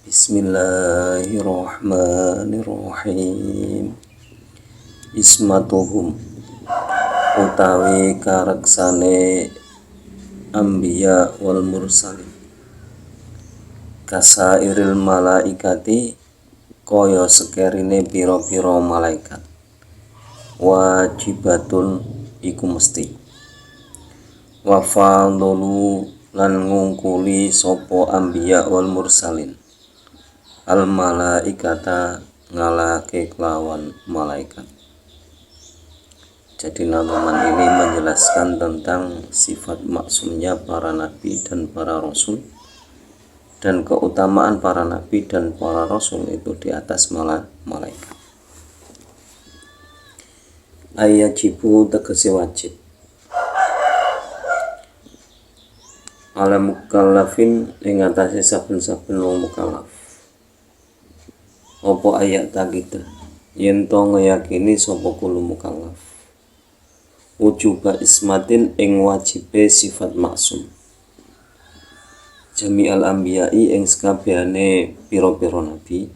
Bismillahirrahmanirrahim. Ismatuhum utawi kareksane anbiya wal mursalin kasairil malaikati kaya sekerine pira-pira malaikat wajibatun iku mesti wafadulu lan ngungkuli sapa anbiya wal mursalin al malaikata ngalake kelawan malaikat. Jadi nazaman ini menjelaskan tentang sifat maksumnya para nabi dan para rasul dan keutamaan para nabi dan para rasul itu di atas malaikat. Ayajibu tegese wajib ala mukallafin ing atase saben-saben wong mukallaf. Apa ayat takita yen to ngeyakini sapa kulo mukallaf wujuba ismatin ing wajibe sifat maksum jami'al anbiya'i ing sakabehane pira-pira nabi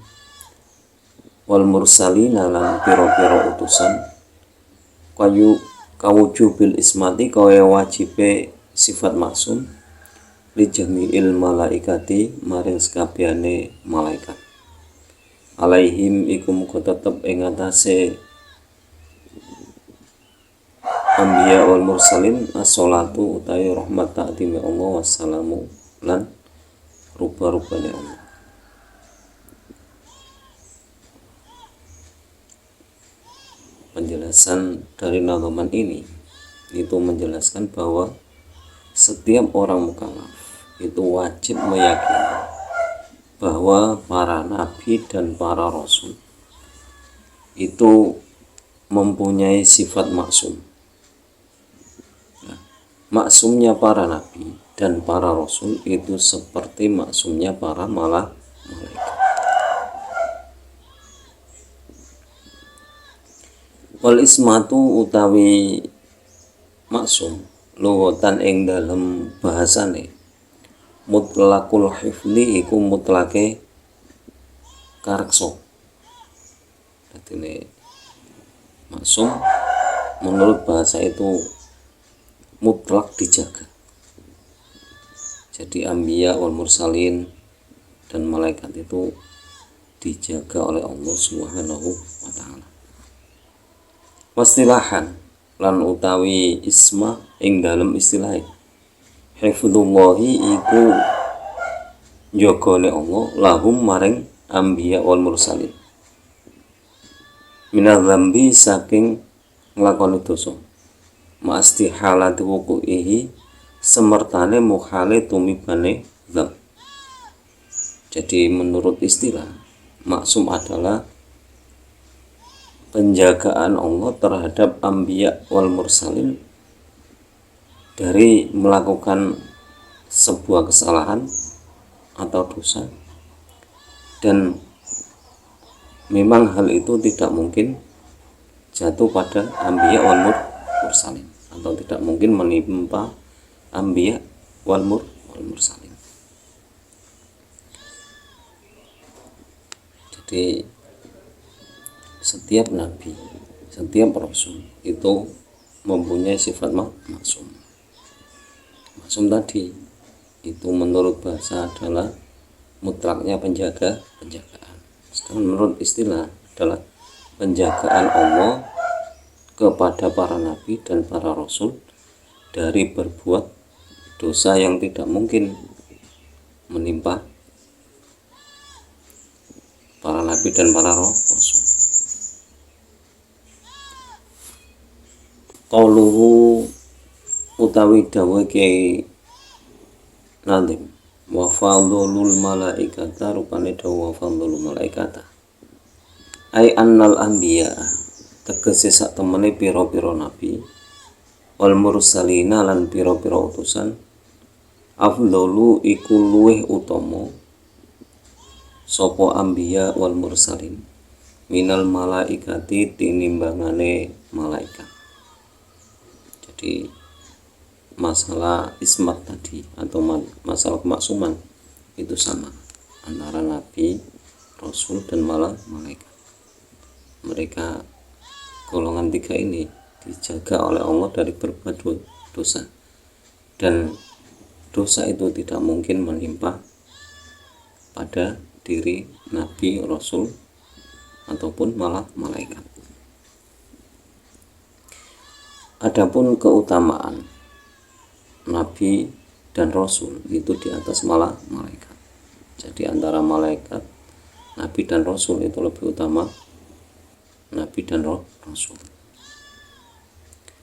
wal mursalina lan pira-pira utusan kawujubil ismati kaya wajibe sifat maksum li jami'il malaikati maring sakabehane malaikat alaihim iku muga tetep ing atase anbiya wal mursalin as-sholatu utawi rahmat ta'zimi Allah wassalamu lan rupa-rupane Allah. Penjelasan dari nazaman ini itu menjelaskan bahwa setiap orang mukallaf itu wajib meyakini bahwa para nabi dan para rasul itu mempunyai sifat maksum. Maksumnya para nabi dan para rasul itu seperti maksumnya para malaikat. Wal ismatu utawi maksum lughatan ing dalem bahasane mutlaqul hifli iku mutlake kareksa. Dadi maksum menurut bahasa itu mutlak dijaga. Jadi anbiya wal mursalin dan malaikat itu dijaga oleh Allah Subhanahu wa taala. Wastilahan lan utawi isma ing dalem istilah hifdzullahi iku jogone Allah lahum maring anbiya wal mursalin minal dzambi saking nglakoni dosa mastihalati wuqu'ihi semertane mukhale tumibane dzam. Jadi menurut istilah maksum adalah penjagaan Allah terhadap anbiya wal mursalin dari melakukan sebuah kesalahan atau dosa, dan memang hal itu tidak mungkin jatuh pada anbiya wal mursalin atau tidak mungkin menimpa anbiya wal mursalin. Jadi setiap nabi, setiap rasul itu mempunyai sifat maksum. Maksum tadi itu menurut bahasa adalah mutlaknya penjagaan. Sedangkan menurut istilah adalah penjagaan Allah kepada para nabi dan para rasul dari berbuat dosa yang tidak mungkin menimpa para nabi dan para rasul. Qauluhu utawi dawuh Kiai Nazim wa fadlul malaikata rupane dawuh fadlul malaikata ai annal anbiya tegese sak temene pira-pira nabi wal mursalina lan pira-pira utusan afdalu iku luweh utama sapa anbiya wal mursalin minal malaikati tinimbangane malaikat. Jadi masalah ismat tadi atau masalah kemaksuman itu sama antara nabi, rasul, dan malaikat. Mereka golongan 3 ini dijaga oleh Allah dari berbuat dosa, dan dosa itu tidak mungkin menimpa pada diri nabi, rasul, ataupun malaikat. Adapun keutamaan nabi dan rasul itu di atas malaikat. Jadi antara malaikat, nabi dan rasul itu lebih utama nabi dan rasul.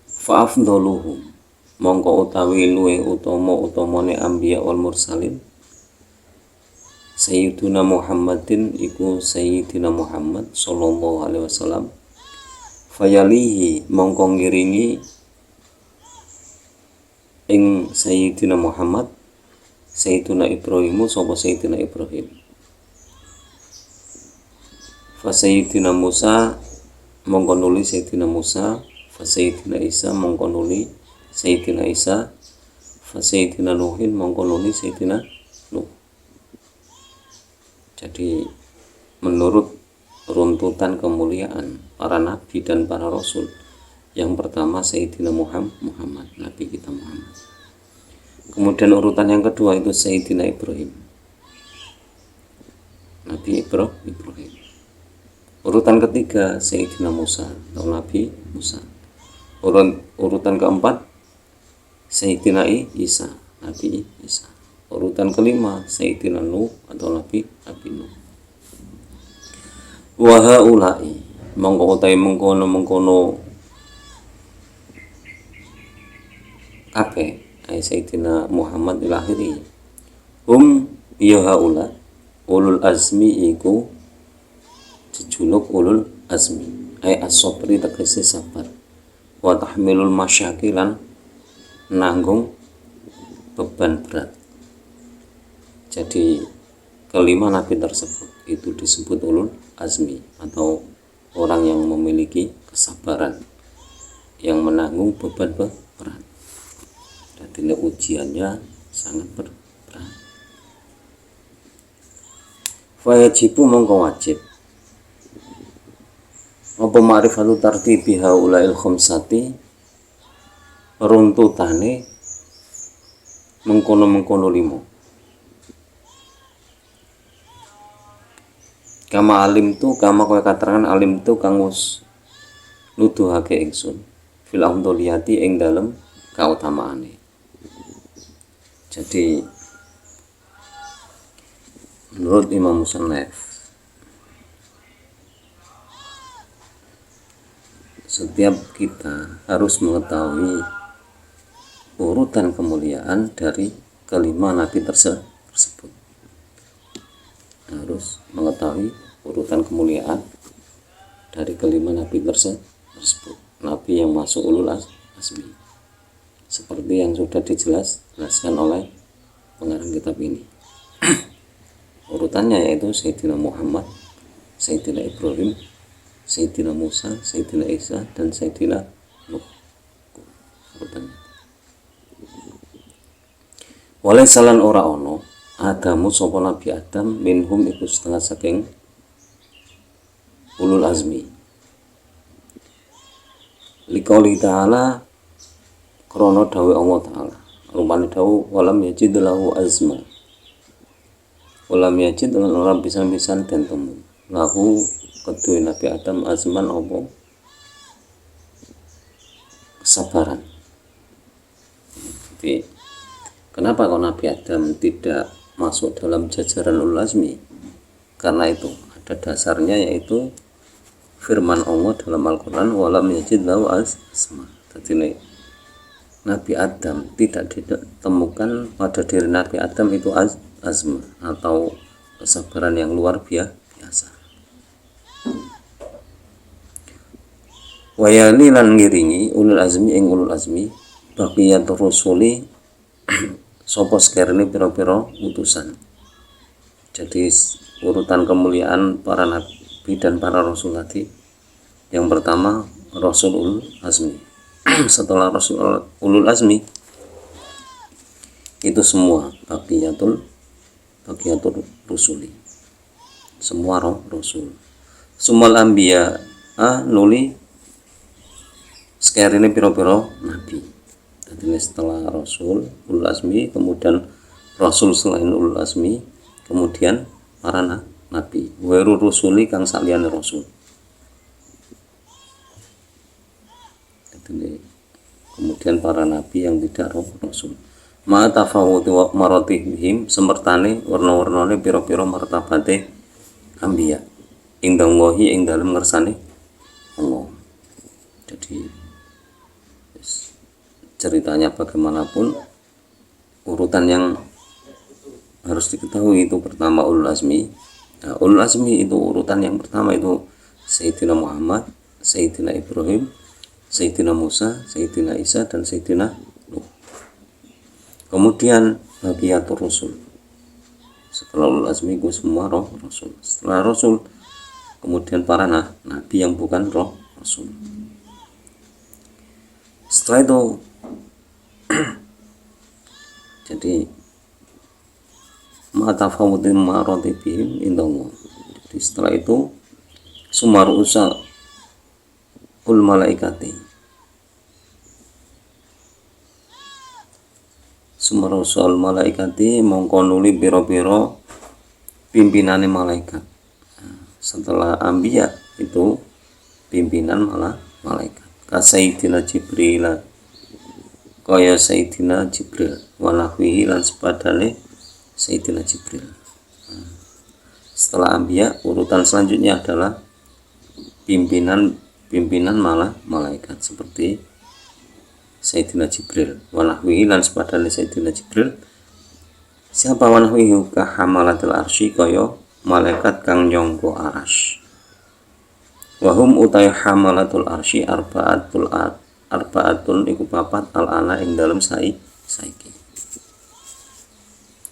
Fa'afdhaluhum mongko utawi luwih utamane anbiya wal mursalin Sayyiduna Muhammadin iku Sayyidina Muhammad sallallahu alaihi wasallam. Fayalihi mongko ngiringi ing Sayyidina Muhammad Sayyidina Ibrahimu sapa Sayyidina Ibrahim. Fa Sayyidina Musa mongko nuli Sayyidina Musa, fa Sayyidina Isa mongko nuli Sayyidina Isa, fa Sayyidina Nuhin mongko nuli Sayyidina Nuh. Jadi menurut runtutan kemuliaan para nabi dan para rasul, yang pertama Sayyidina Muhammad, nabi kita Muhammad. Kemudian urutan yang kedua itu Sayyidina Ibrahim, nabi Ibrahim. Urutan ketiga Sayyidina Musa atau Nabi Musa. Urutan keempat Sayyidina Isa, Nabi Isa. Urutan kelima Sayyidina Nuh atau Nabi Nuh. Wa haula'i mongko utahe mengkono kabeh ai Sayyidina Muhammad ilahiri ya haula ulul azmi iku jejuluk ulul azmi ai as-sabri tegese sabar wa tahmilul masyakilan nanggung beban berat. Jadi kelima nabi tersebut itu disebut ulul azmi atau orang yang memiliki kesabaran, yang menanggung beban berat. Dan ujiannya sangat berat. Fayajibu mongko wajib apa ma'rifatu tartibi haulail khamsati, runtutane mengkono limo. Kama alim tu kama kowe katerangan alim tu kang wis nuduhake ingsun fil afdholiyati ing dalem kautamaane. Jadi menurut Imam Musannaf, setiap kita harus mengetahui urutan kemuliaan dari kelima nabi tersebut. Harus mengetahui urutan kemuliaan dari kelima nabi tersebut, nabi yang masuk ulul azmi, seperti yang sudah dijelaskan oleh pengarang kitab ini. Urutannya yaitu Sayyidina Muhammad, Sayyidina Ibrahim, Sayyidina Musa, Sayyidina Isa, dan Sayyidina Nuh. Urutannya. Walai salan ora ono Adamu sapa Nabi Adam minhum iku setengah saking ulul azmi. Liqauli ta'ala krana dawuh Allah Ta'ala. Rupane dawuh walam yajid lahu azma. Walam yajid lan ora pisan-pisan den temu. Lahu kedue Nabi Adam azman apa? Kesabaran. Jadi kenapa kok Nabi Adam tidak masuk dalam jajaran ulul azmi? Karena itu ada dasarnya, yaitu firman Allah dalam Al-Quran walam yajid lahu azma. Jadi Nabi Adam tidak ditemukan pada diri Nabi Adam itu azma atau kesabaran yang luar biasa. Wayali lan ngiringi ulul azmi ing ulul azmi baqiyatur rusuli sapa sekirane pira-pira utusan. Jadi urutan kemuliaan para nabi dan para rasul tadi, yang pertama rasul ulul azmi. Setelah rasul ulul azmi itu semua bagiatur rusuli, semua rasul. Sumal anbiya nuli sekarang ini piro-piro nabi. Jadi setelah rasul ulul azmi, kemudian rasul selain ulul azmi, kemudian para nabi. Weru rusuli kang saliyane rasul. Jadi kemudian para nabi yang tidak rasul. Ma tafawuti wa maratibihim semertane warna-warnane pira-pira martabate anbiya ing dawahi ing dalem ngersane Allah. Jadi ceritanya bagaimanapun, urutan yang harus diketahui itu pertama ulul azmi. Nah, ulul azmi itu urutan yang pertama itu Sayyidina Muhammad, Sayyidina Ibrahim, Sayyidina Musa, Sayyidina Isa, dan Sayyidina Nuh. Kemudian bagiatur rasul. Setelah ulul azmi itu semua rasul. Setelah rasul, kemudian para nabi yang bukan rasul. Setelah itu jadi matafawutin maratibihim indallah. Jadi setelah itu sumar usa ul malaikati, sumar usa ul malaikati mongko nuli biro-biro pimpinane malaikat. Setelah anbiya itu pimpinan malaikat. Ka Sayyidina Jibril, kaya Sayyidina Jibril, wa nahwihi lan sepadane Sayyidina Jibril. Setelah anbiya, urutan selanjutnya adalah pimpinan malaikat seperti Sayyidina Jibril, wa nahwihi lan sepadane Sayyidina Jibril. Siapa wa nahwihi ka hamalatul arsy, kaya malaikat kang nyangga arsy. Wahum utai hamalatul arsy arbaatun iku papat al-ana ing dalem saiki.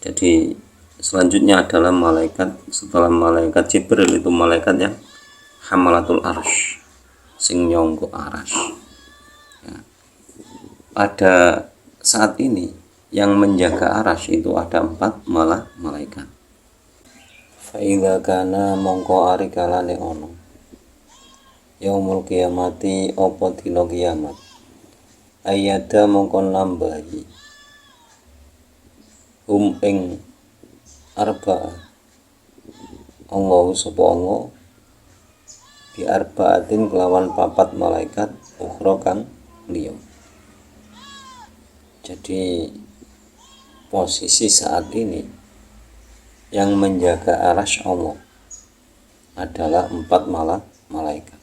Jadi selanjutnya adalah malaikat, setelah malaikat Jibril itu malaikat yang hamalatul arsy, sing nyangga arsy. Ya. Pada saat ini yang menjaga arsy itu ada 4 malaikat. Fa idza kana mongko ari kalane ono yaumul kiamati apa dina kiamat, ayada mongko nambahi ing arba'ah Allah sapa Allah bi arba'atin kelawan 4 malaikat ukhra kang liya. Jadi posisi saat ini yang menjaga arsy Allah adalah 4 malaikat.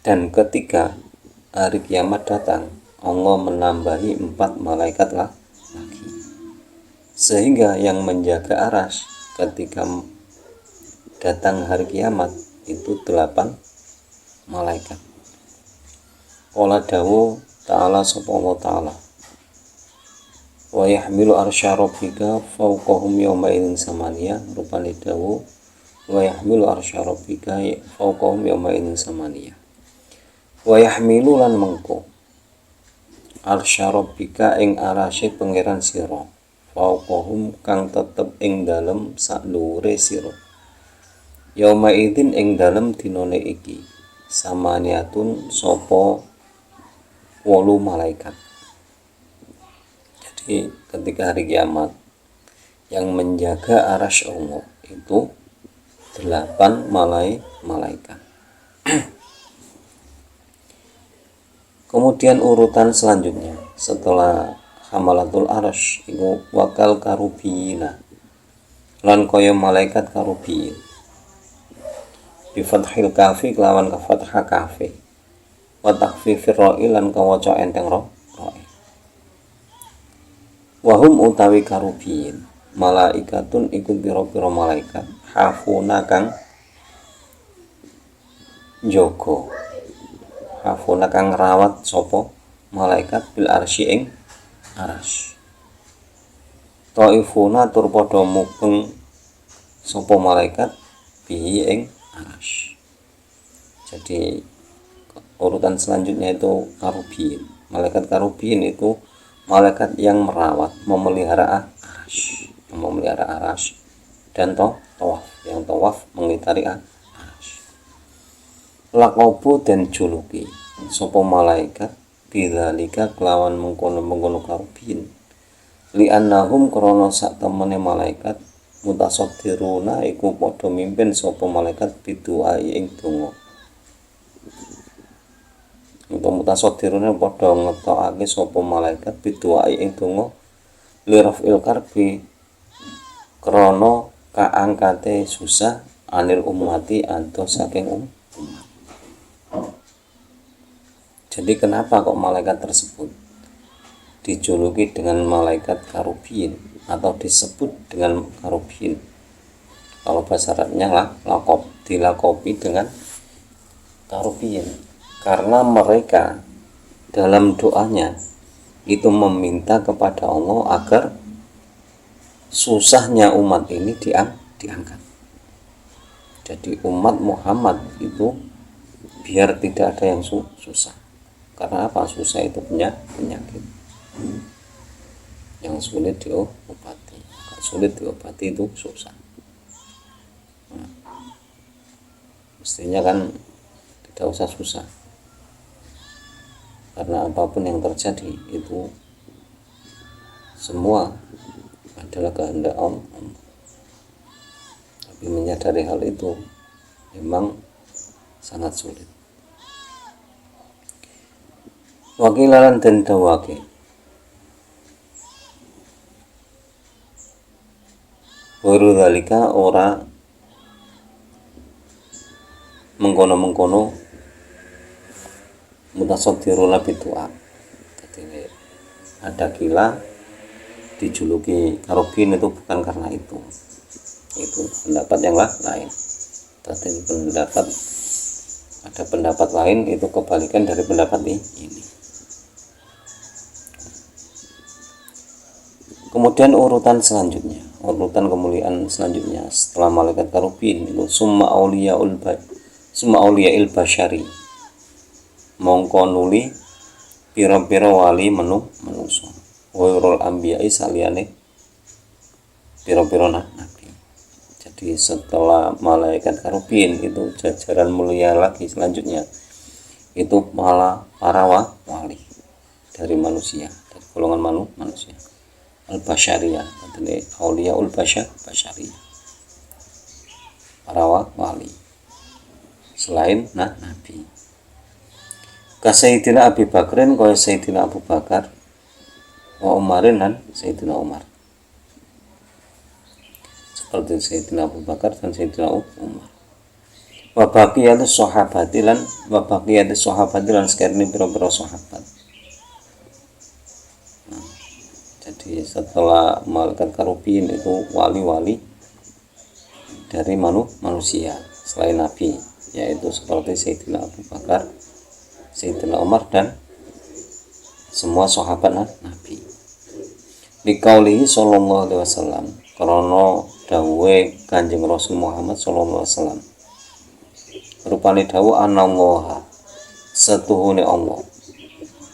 Dan ketika hari kiamat datang, Allah menambahi 4 malaikat lagi. Sehingga yang menjaga arsy ketika datang hari kiamat itu 8 malaikat. Qala dawu ta'ala subhanahu wa ta'ala, wa yahmilu arsya rabbika fawqahum yawma idzin samaniya, rupane dawu wa yahmilu arsya rabbika fawqahum yawma idzin samaniya. Wa yahmilu lan mengko arsya rabbika ing arasy pangeran sira fawqahum kang tetep ing dalem sakdhuwure sira yauma idzin ing dalem dinane iki samaniatun sapa 8 malaikat. Jadi ketika hari kiamat yang menjaga arsy Allah itu 8 malaikat. Kemudian urutan selanjutnya setelah hamalatul arsy iku wakal karubiyina lan kaya malaikat karubiyin bi fathil kafi kelawan fathah kafi wa takhfifir ra'i lan kawaca enteng ra'i. Wahum utawi karubiyin malaikatun iku pira-pira malaikat hafuna kang njaga, hafuna kang rawat sapa malaikat bil arsy ing arsy. Taifuna tur padha mubeng sapa malaikat bihi ing arsy. Jadi urutan selanjutnya itu karubiyin. Malaikat karubiyin itu malaikat yang merawat, memelihara arash dan tawaf, yang tawaf mengitari arash. Lakobu dan juluki sopo malaikat bidzalika kelawan mengkono karubin, li'annahum krana sak temene malaikat mutasaddiruna iku padha mimpin sopo malaikat biduai ing donga. Untuk mutasaddiruna padha ngetokake sopo malaikat biduai ing donga lirafil karbi krana kaangkate susah anil ummati antos saking umat. Jadi kenapa kok malaikat tersebut dijuluki dengan malaikat karubin atau disebut dengan karubin? Kalau bahasa Arabnya dilakopi dengan karubin, karena mereka dalam doanya itu meminta kepada Allah agar susahnya umat ini diangkat. Jadi umat Muhammad itu biar tidak ada yang susah. Karena apa? Susah itu penyakit yang sulit diobati. Sulit diobati itu susah. Mestinya kan tidak usah susah, karena apapun yang terjadi itu semua adalah kehendak Allah. Tapi menyadari hal itu memang sangat sulit. Wakilalan dan dawake baru dalika ora mengkono mutasaddiruna bidu'a. Jadi ada kila dijuluki karubin itu bukan karena itu pendapat yang lain. Tapi ada pendapat lain itu kebalikan dari pendapat ini. Kemudian urutan kemuliaan selanjutnya setelah malaikat karubin itu summa auliyail basyari, mongko nuli pira-pira wali manungsa, wairul anbiya'i saliyane pira-pira nabi. Jadi setelah malaikat karubin itu jajaran mulia lagi selanjutnya itu malah para wali dari manusia, dari golongan manusia. Al-Basyariyah, artinya auliyaul basyariyah, para wali selain nabi. Ka Sayyidina Abi Bakrin kaya Sayyidina Abu Bakar, wa Umarin dan Sayyidina Umar. Seperti Sayyidina Abu Bakar dan Sayyidina Umar. Wa baqiyatus sahabati lan sekarang pira-pira sahabat. Jadi setelah malaikat karubin itu wali-wali dari manusia selain nabi, yaitu seperti Sayyidina Abu Bakar, Sayyidina Umar dan semua sahabat nabi. Liqaulihi sallallahu alaihi wasallam, karena dawuhe Kanjeng Rasul Muhammad sallallahu alaihi wasallam, rupane dawuh anallaha satuhune Allah,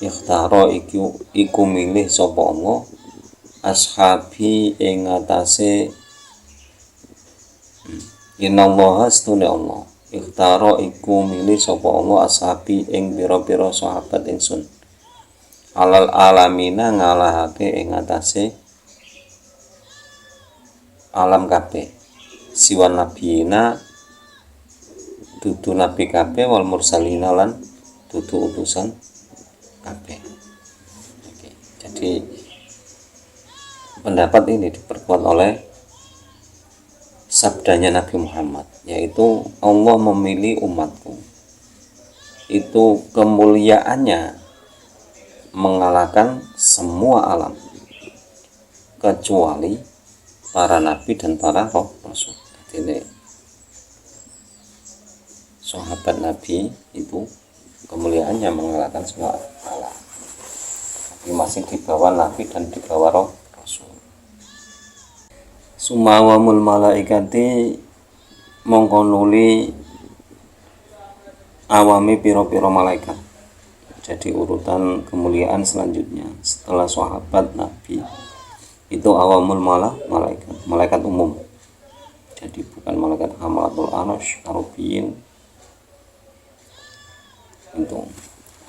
ikhtara iku milih sapa Allah ashabi ing atase innallaha astune Allah ikhtara iku milih sapa Allah ashabi ing pira-pira sahabat ingsun alal alamina ngalahake ing atase alam kabeh siwan nabiyina dudu nabi kabeh wal mursalina lan dudu utusan kabeh. Oke, jadi pendapat ini diperkuat oleh sabdanya Nabi Muhammad, yaitu Allah memilih umatku. Itu kemuliaannya mengalahkan semua alam kecuali para nabi dan para rasul. Jadi sahabat Nabi itu kemuliaannya mengalahkan semua alam, tapi masih di bawah nabi dan di bawah rasul. Sumawamul malaikati mongko nuli awami piro-piro malaikat. Jadi urutan kemuliaan selanjutnya setelah sahabat Nabi itu awamul malaikat umum. Jadi bukan malaikat hamalatul arsy, karubiyin, itu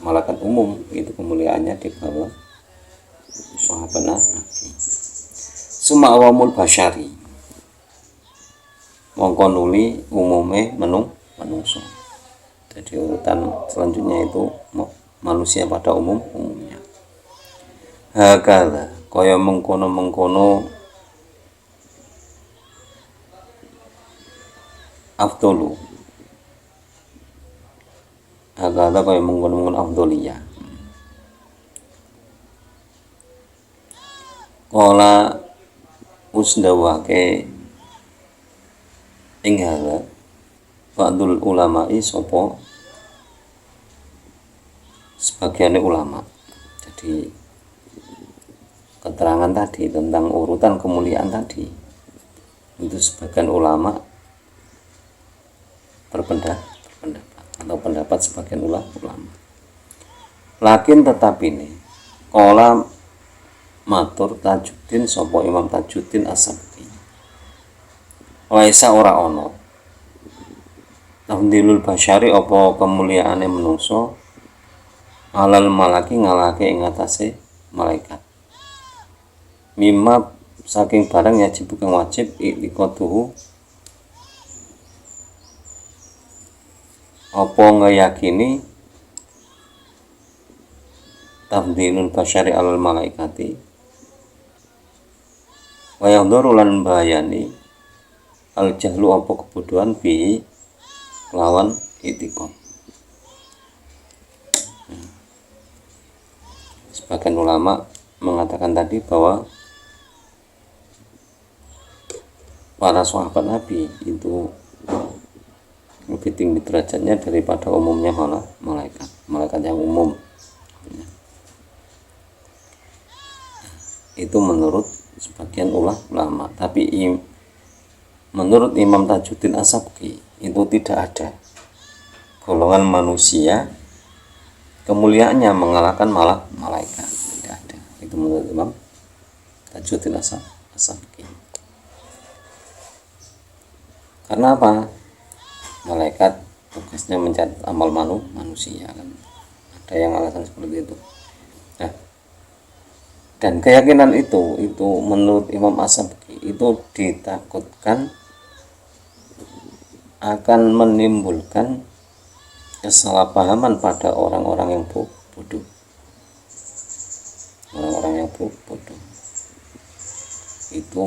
malaikat umum, itu kemuliaannya di bawah sahabat Nabi. Suma awamul basyari, mongko nuli umume menungso. Jadi urutan selanjutnya itu manusia pada umumnya. Hakala kaya mengkono afdolu. Hakala kaya mengkono afdoliyah. Kala usdawake ing hala ba'dul ulama'i sapa sebagian ulama. Jadi keterangan tadi tentang urutan kemuliaan tadi itu sebagian ulama berpendapat atau pendapat sebagian ulama. Lakin tetap ini kala matur Tajuddin sapa Imam Tajuddin As-Sabti. Laisa ora ono tafdilul basyari apa kemuliaane menungso alal malaki ngalake ing atase malaikat. Mimma saking barang yajib kang wajib i'tiqaduhu apa ngeyakini tafdilul basyari alal malaikati wa yahduru lan bayani al jahlu apa kebodohan bi lawan i'tiqad. Sebagian ulama mengatakan tadi bahwa para sahabat Nabi itu lebih tinggi derajatnya daripada umumnya malaikat yang umum. Itu menurut sebagian ulama. Tapi menurut Imam Tajuddin As-Sabti itu tidak ada golongan manusia kemuliaannya mengalahkan malaikat. Tidak ada. Itu menurut Imam Tajuddin As-Sabti. Karena apa? Malaikat tugasnya mencatat amal manusia kan. Ada yang alasan seperti itu. Nah, dan keyakinan itu menurut Imam As-Sabti itu ditakutkan akan menimbulkan kesalahpahaman pada orang-orang yang bodoh. Orang-orang yang bodoh itu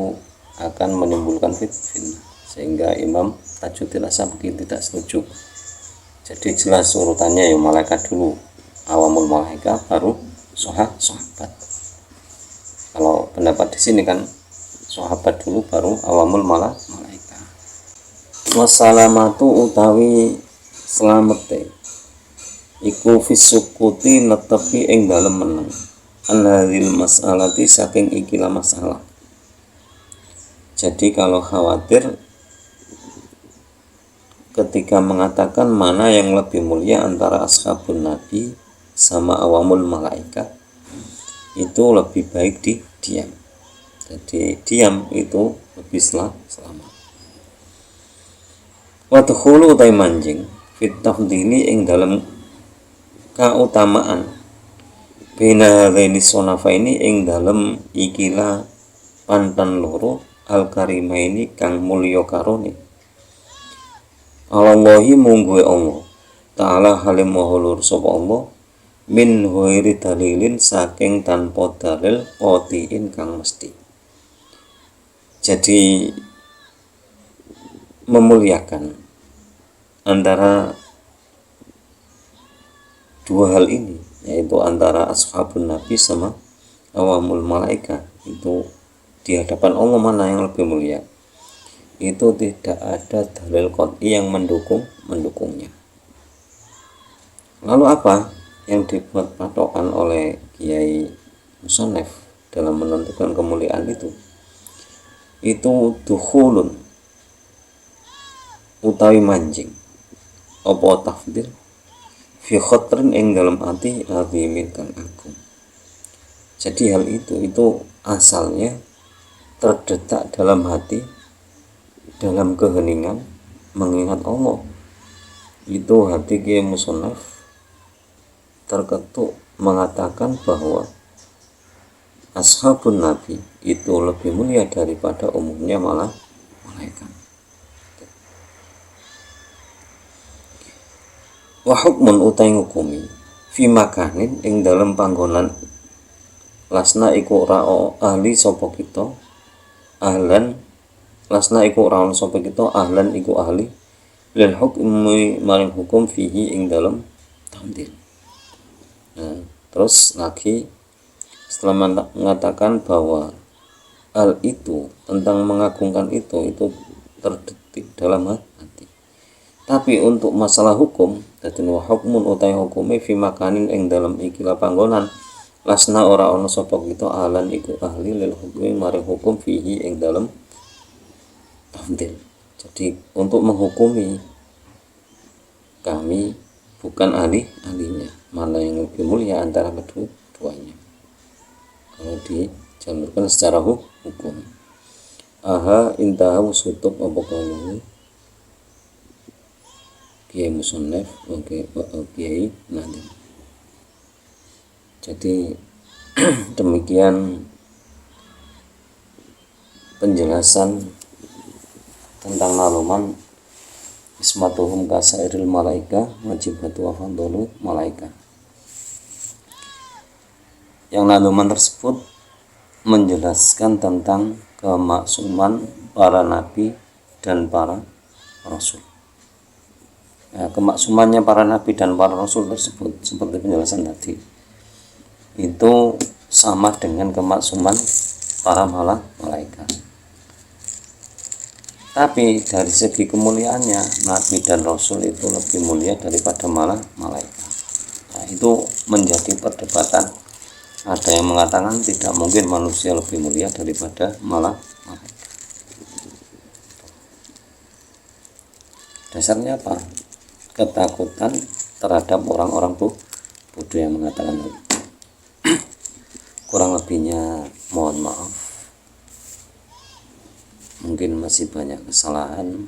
akan menimbulkan fitnah, sehingga Imam Tajuddin As-Sabti tidak setuju. Jadi jelas urutannya ya malaikat dulu, awamul malaikat, baru sahabat. Kalau pendapat di sini kan sahabat dulu baru awamul malaikat. Wassalamatu utawi slamete iku fisukuti netepi ing dalem meneng anhadil mas'alati saking ikilah masalah. Jadi kalau khawatir ketika mengatakan mana yang lebih mulia antara ashabun nabi sama awamul malaikat, itu lebih baik diam. Jadi diam itu lebih selamat. Wa dukhulu utai manjing fit tafdili ing dalam kautamaan bina hadaini sonafaini ing dalam ikilah pantan loro al karimaini kang mulya karone. Allahi mungguwe Allah ta'ala halim mahulur sapa Allah min ghairi dalilin saking tanpa dalil qatiin kang mesti. Jadi memuliakan antara dua hal ini, yaitu antara ashabun nabi sama awamul malaikat, itu di hadapan Allah mana yang lebih mulia, itu tidak ada dalil qat'i yang mendukungnya. Lalu apa yang dibuat patokan oleh Kiai Musonef dalam menentukan kemuliaan itu? Itu dukhulun utawi manjing apa tafdil fi khotrin ing dalam hati azimin kang agung. Jadi hal itu asalnya terdetak dalam hati, dalam keheningan mengingat Allah. Itu hati Kiai Musonaf terketuk mengatakan bahwa ashabun Nabi itu lebih mulia daripada umumnya malah malaikat. Wa hukmun utai ngukumi fi makanin ing dalam panggonan lasna iku ora ahli sapa kita ahlan lasna iku ora ono sapa kita ahlan iku ahli lil hukmi maring hukum fihi ing dalam tamdil. Nah, terus lagi setelah mengatakan bahwa hal itu tentang mengagungkan itu terdetik dalam hati. Tapi untuk masalah hukum, dadi wa hukmun utai hukume fi makanin ing dalam ikilah panggonan lasna ora ono sapa kita ahlan iku ahli lil hukmi maring hukum fihi ing dalam tamdil. Jadi untuk menghukumi kami bukan ahlinya, mana yang lebih mulia antara keduanya kalau dijalurkan secara hukum. Aha intaha usutub apa kalau Kiai Musonef Kiai Nadim. Jadi demikian penjelasan tentang naluman ismatuhum kasairil malaika wajibatu wa fadlu malaika. Yang naluman tersebut menjelaskan tentang kemaksuman para nabi dan para rasul. Nah, kemaksumannya para nabi dan para rasul tersebut seperti penjelasan tadi itu sama dengan kemaksuman para malaikat. Tapi dari segi kemuliaannya nabi dan rasul itu lebih mulia daripada malaikat. Nah, itu menjadi perdebatan. Ada yang mengatakan tidak mungkin manusia lebih mulia daripada malaikat. Dasarnya apa? Ketakutan terhadap orang-orang bodoh yang mengatakan itu. Kurang lebihnya mohon maaf, mungkin masih banyak kesalahan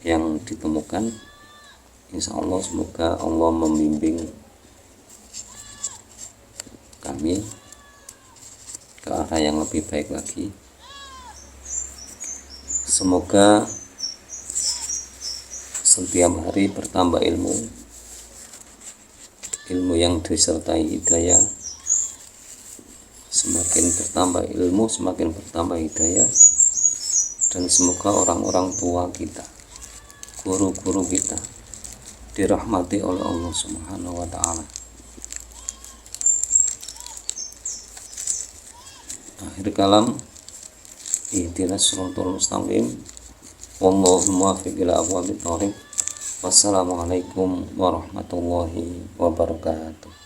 yang ditemukan. Insya Allah semoga Allah membimbing kami ke arah yang lebih baik lagi. Semoga setiap hari bertambah ilmu yang disertai hidayah. Semakin bertambah ilmu semakin bertambah hidayah. Dan semoga orang-orang tua kita, guru-guru kita dirahmati oleh Allah Subhanahu wa ta'ala. Akhir kalam, ihdinas siratal mustaqim. Wallahu muwaffiq ila aqwamit thoriq. Wassalamualaikum warahmatullahi wabarakatuh.